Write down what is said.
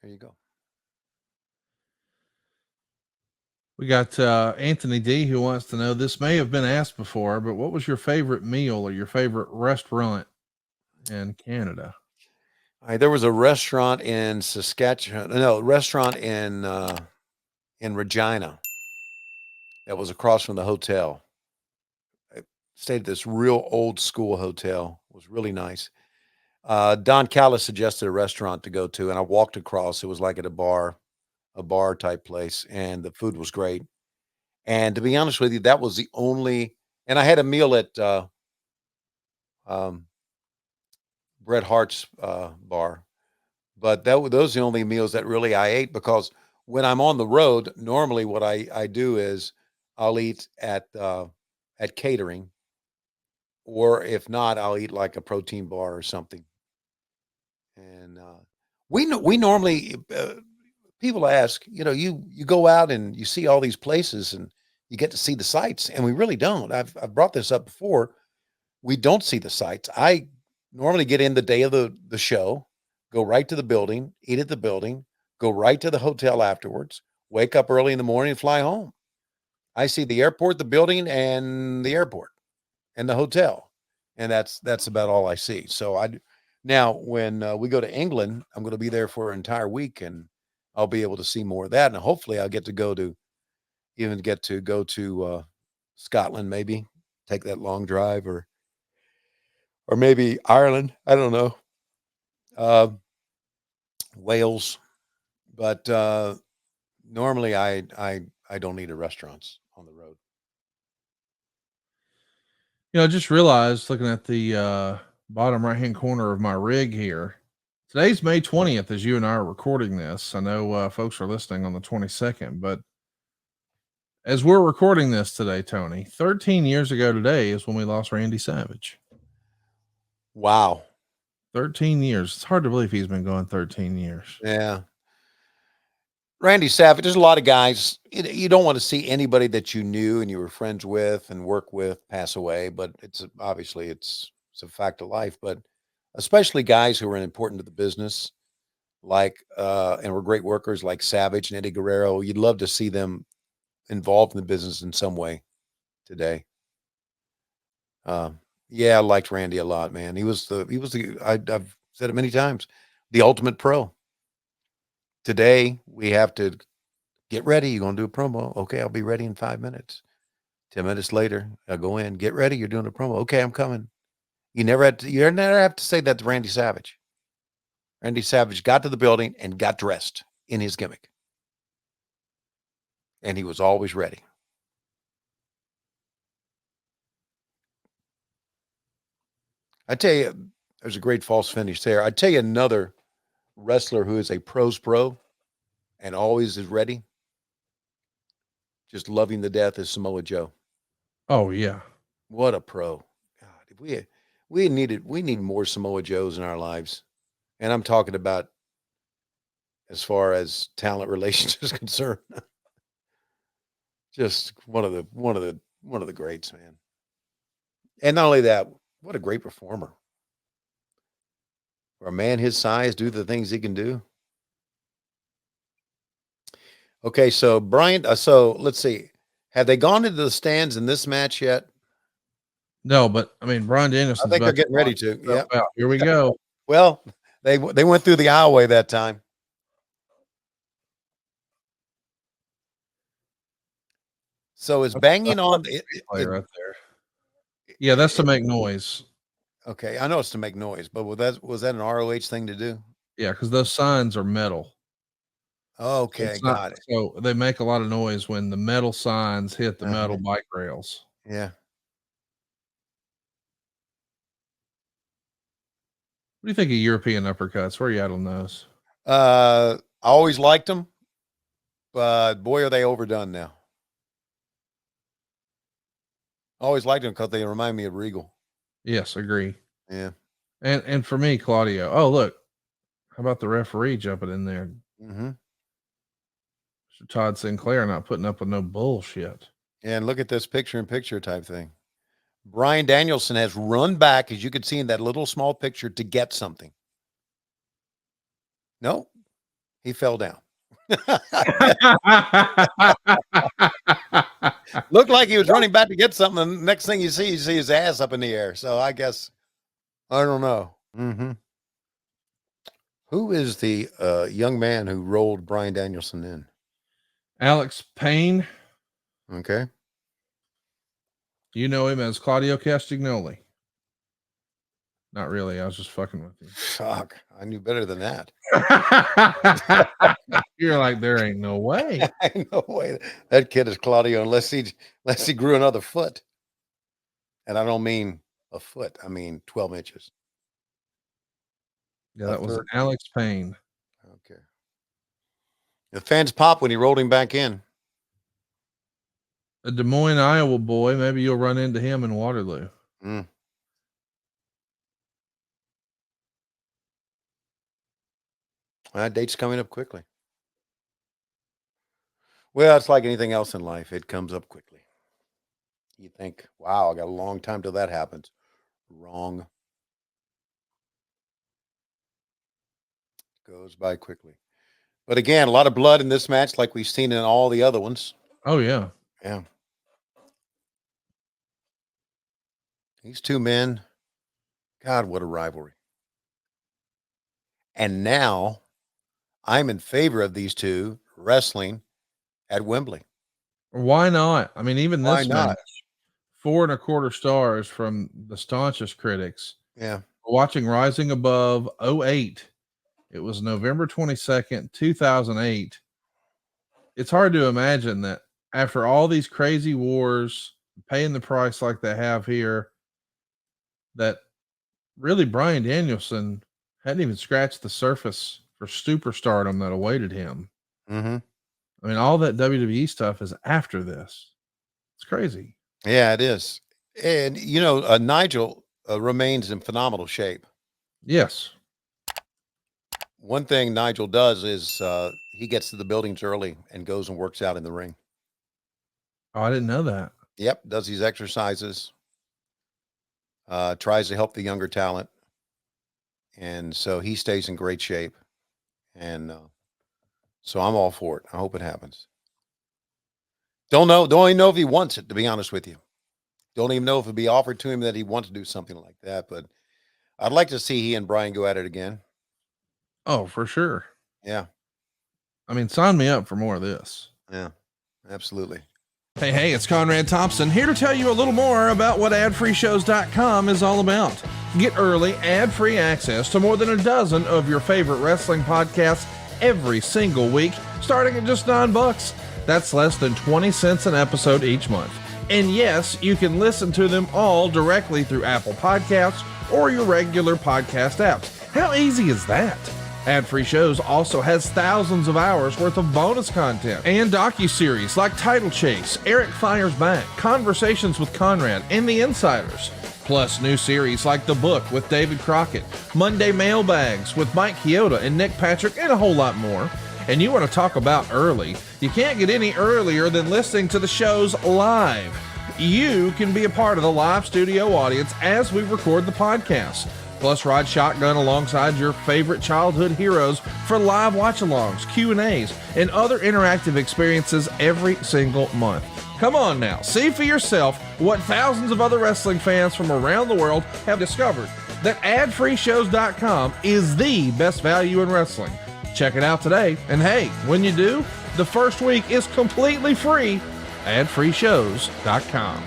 There you go. We got Anthony D who wants to know, this may have been asked before, but what was your favorite meal or your favorite restaurant in Canada? All right, there was a restaurant in Saskatchewan. No, restaurant in Regina that was across from the hotel. I stayed at this real old school hotel. It was really nice. Don Callis suggested a restaurant to go to, and I walked across. It was like at a bar type place, and the food was great. And to be honest with you, that was the only. And I had a meal at um, Bret Hart's bar, but those are the only meals that really I ate because when I'm on the road, normally what I do is I'll eat at catering, or if not, I'll eat like a protein bar or something. And we normally people ask, you go out and you see all these places and you get to see the sights, and we really don't. I've brought this up before. We don't see the sights. I normally get in the day of the show, go right to the building, eat at the building, go right to the hotel afterwards, wake up early in the morning, and fly home. I see the airport, the building, and the airport and the hotel, and that's about all I see. So now when we go to England, I'm going to be there for an entire week, and I'll be able to see more of that, and hopefully I'll get to go to Scotland, maybe take that long drive, or maybe Ireland. I don't know, uh, Wales, but normally I don't eat at restaurants on the road. I just realized looking at the bottom right hand corner of my rig here, today's May 20th as you and I are recording this. I know folks are listening on the 22nd, but as we're recording this today, Tony, 13 years ago today is when we lost Randy Savage. Wow. 13 years. It's hard to believe he's been gone 13 years. Yeah. Randy Savage, there's a lot of guys. You don't want to see anybody that you knew and you were friends with and work with pass away, but obviously it's a fact of life. But especially guys who were important to the business, like and were great workers, like Savage and Eddie Guerrero. You'd love to see them involved in the business in some way today. Uh, yeah, I liked Randy a lot, man. I've said it many times, the ultimate pro. Today we have to get ready. You're going to do a promo. Okay, I'll be ready in 5 minutes. 10 minutes later, I go in. Get ready. You're doing a promo. Okay, I'm coming. You never have to say that to Randy Savage. Randy Savage got to the building and got dressed in his gimmick, and he was always ready. I tell you, there's a great false finish there. I tell you another wrestler who is a pro's pro and always is ready, just loving the death, is Samoa Joe. Oh, yeah. What a pro! God, if we need more Samoa Joes in our lives, and I'm talking about as far as talent relations is concerned. Just one of the greats, man. And not only that, what a great performer. For a man his size, do the things he can do. Okay, so Bryan, so let's see. Have they gone into the stands in this match yet? No, but I mean, Bryan I Danielson's think they're about to getting walk ready to. himself Yeah. out. Here we go. Well, they went through the aisleway that time. So it's That's banging like on a replay right there. Yeah, that's to make noise. okay, I know it's to make noise, but was that an ROH thing to do? Yeah, because those signs are metal. So Okay, it's not, got it. so they make a lot of noise when the metal signs hit the Uh-huh. metal bike rails. Yeah. What do you think of European uppercuts? Where are you at on those? I always liked them, but boy, are they overdone now. I always liked them because they remind me of Regal. Yes, agree. Yeah. And for me, Claudio. Oh, look, how about the referee jumping in there? Mm-hmm. Mr. Todd Sinclair not putting up with no bullshit. And look at this picture-in-picture type thing. Bryan Danielson has run back, as you can see in that little small picture, to get something. No, He fell down. Looked like he was running back to get something. And the next thing you see his ass up in the air. So I guess, I don't know. Mm-hmm. Who is the young man who rolled Bryan Danielson in? Alex Payne. Okay. You know him as Claudio Castagnoli. Not really. I was just fucking with you. Fuck. I knew better than that. You're like, there ain't no way. No way. That kid is Claudio unless he grew another foot. And I don't mean a foot. I mean 12 inches. Yeah, that was Alex Payne. Okay. The fans pop when he rolled him back in. A Des Moines, Iowa boy. Maybe you'll run into him in Waterloo. Mm. That date's coming up quickly. Well, it's like anything else in life. It comes up quickly. You think, wow, I got a long time till that happens. Wrong. Goes by quickly. But again, a lot of blood in this match like we've seen in all the other ones. Oh, yeah. Yeah. These two men, God, what a rivalry. And now I'm in favor of these two wrestling at Wembley. Why not? I mean, even Why this not? match, 4.25 stars from the staunchest critics. Yeah. Watching Rising Above 08. It was November 22nd, 2008. It's hard to imagine that after all these crazy wars, paying the price like they have here, that really Bryan Danielson hadn't even scratched the surface for superstardom that awaited him. Mm-hmm. I mean, all that WWE stuff is after this. It's crazy. Yeah, it is. And, you know, Nigel remains in phenomenal shape. Yes. One thing Nigel does is he gets to the buildings early and goes and works out in the ring. Oh, I didn't know that. Yep, does these exercises. Tries to help the younger talent. And so he stays in great shape. And so I'm all for it. I hope it happens. Don't even know if he wants it, to be honest with you. Don't even know if it'd be offered to him that he wants to do something like that. But I'd like to see he and Bryan go at it again. Oh, for sure. Yeah. I mean, sign me up for more of this. Yeah, absolutely. Hey, it's Conrad Thompson here to tell you a little more about what AdFreeShows.com is all about. Get early, ad-free access to more than a dozen of your favorite wrestling podcasts every single week, starting at just $9. That's less than 20 cents an episode each month. And yes, you can listen to them all directly through Apple Podcasts or your regular podcast apps. How easy is that? Ad-Free Shows also has thousands of hours worth of bonus content and docuseries like Title Chase, Eric Fires Back, Conversations with Conrad, and The Insiders. Plus new series like The Book with David Crockett, Monday Mailbags with Mike Chioda and Nick Patrick, and a whole lot more. And you want to talk about early? You can't get any earlier than listening to the shows live. You can be a part of the live studio audience as we record the podcast. Plus, ride shotgun alongside your favorite childhood heroes for live watch-alongs, Q&As, and other interactive experiences every single month. Come on now, see for yourself what thousands of other wrestling fans from around the world have discovered, that AdFreeShows.com is the best value in wrestling. Check it out today, and hey, when you do, the first week is completely free. AdFreeShows.com.